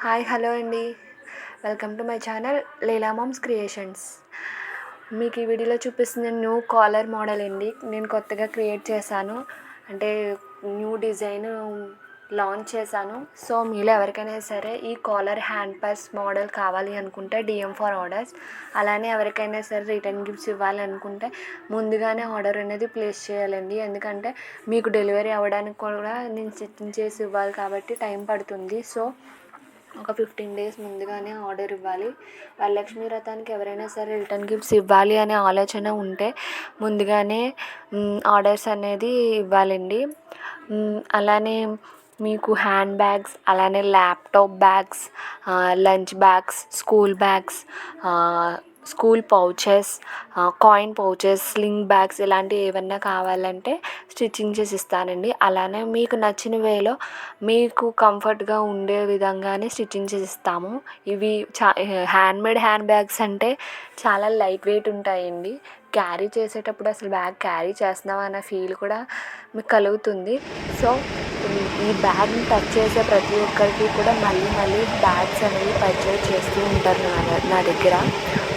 Hi hello అండి. Welcome to my channel Leela mom's creations. మీకు ఈ వీడియోలో చూపిస్తుంది న్యూ కాలర్ మోడల్ అండి. నేను కొత్తగా క్రియేట్ చేశాను, అంటే న్యూ డిజైన్ లాంచ్ చేశాను. సో మీలో ఎవరికైనా సరే ఈ కాలర్ హ్యాండ్ పర్స్ మోడల్ కావాలి అనుకుంటే డిఎం ఫర్ ఆర్డర్స్. అలానే ఎవరికైనా సరే రిటర్న్ గిఫ్ట్స్ ఇవ్వాలి అనుకుంటే ముందుగానే ఆర్డర్ అనేది ప్లేస్ చేయాలండి. ఎందుకంటే మీకు డెలివరీ అవ్వడానికి కూడా నేను స్టిచ్చింగ్ చేసి ఇవ్వాలి కాబట్టి టైం పడుతుంది. సో ఒక 15 డేస్ ముందుగానే ఆర్డర్ ఇవ్వాలి. వరలక్ష్మి వ్రతానికి ఎవరైనా సరే రిటర్న్ గిఫ్ట్స్ ఇవ్వాలి అనే ఆలోచన ఉంటే ముందుగానే ఆర్డర్స్ అనేది ఇవ్వాలండి. అలానే మీకు హ్యాండ్ బ్యాగ్స్, అలానే laptop bags, lunch bags, school bags, school pouches, coin pouches, sling bags ఇలాంటివి ఏమన్నా కావాలంటే స్టిచ్చింగ్ చేసి ఇస్తానండి. అలానే మీకు నచ్చిన వేలో మీకు కంఫర్ట్గా ఉండే విధంగానే స్టిచ్చింగ్ చేసి ఇస్తాము. ఇవి హ్యాండ్మేడ్ హ్యాండ్ బ్యాగ్స్ అంటే చాలా లైట్ వెయిట్ ఉంటాయండి. క్యారీ చేసేటప్పుడు అసలు బ్యాగ్ క్యారీ చేస్తున్నాం అన్న ఫీల్ కూడా మీకు కలుగుతుంది. సో ఈ బ్యాగ్ని టచ్ చేసే ప్రతి ఒక్కరికి కూడా మళ్ళీ మళ్ళీ బ్యాగ్స్ అనేవి పర్చేజ్ చేస్తూ ఉంటారు నా దగ్గర.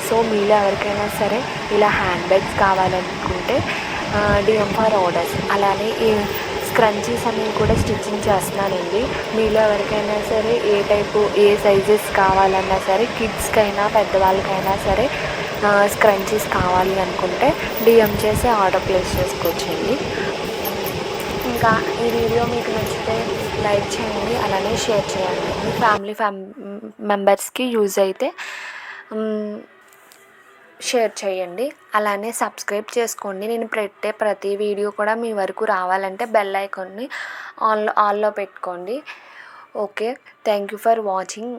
సో మీలో ఎవరికైనా సరే ఇలా హ్యాండ్ బ్యాగ్స్ కావాలనుకుంటే డిఎం ఫర్ ఆర్డర్స్. అలానే ఈ స్క్రంచీస్ అనేవి కూడా స్టిచ్చింగ్ చేస్తున్నానండి. మీలో ఎవరికైనా సరే ఏ టైపు ఏ సైజెస్ కావాలన్నా సరే, కిడ్స్కైనా పెద్దవాళ్ళకైనా సరే స్క్రంచీస్ కావాలి అనుకుంటే డిఎం చేసి ఆర్డర్ ప్లేస్ చేసుకోవచ్చండి. ఇంకా ఈ వీడియో మీకు నచ్చితే లైక్ చేయండి, అలానే షేర్ చేయండి. మీ ఫ్యామిలీ మెంబర్స్కి యూజ్ అయితే షేర్ చేయండి. అలానే సబ్స్క్రైబ్ చేసుకోండి. నేను పెట్టే ప్రతి వీడియో కూడా మీ వరకు రావాలంటే బెల్ ఐకాన్ని ఆన్లో పెట్టుకోండి. Okay, thank you for watching.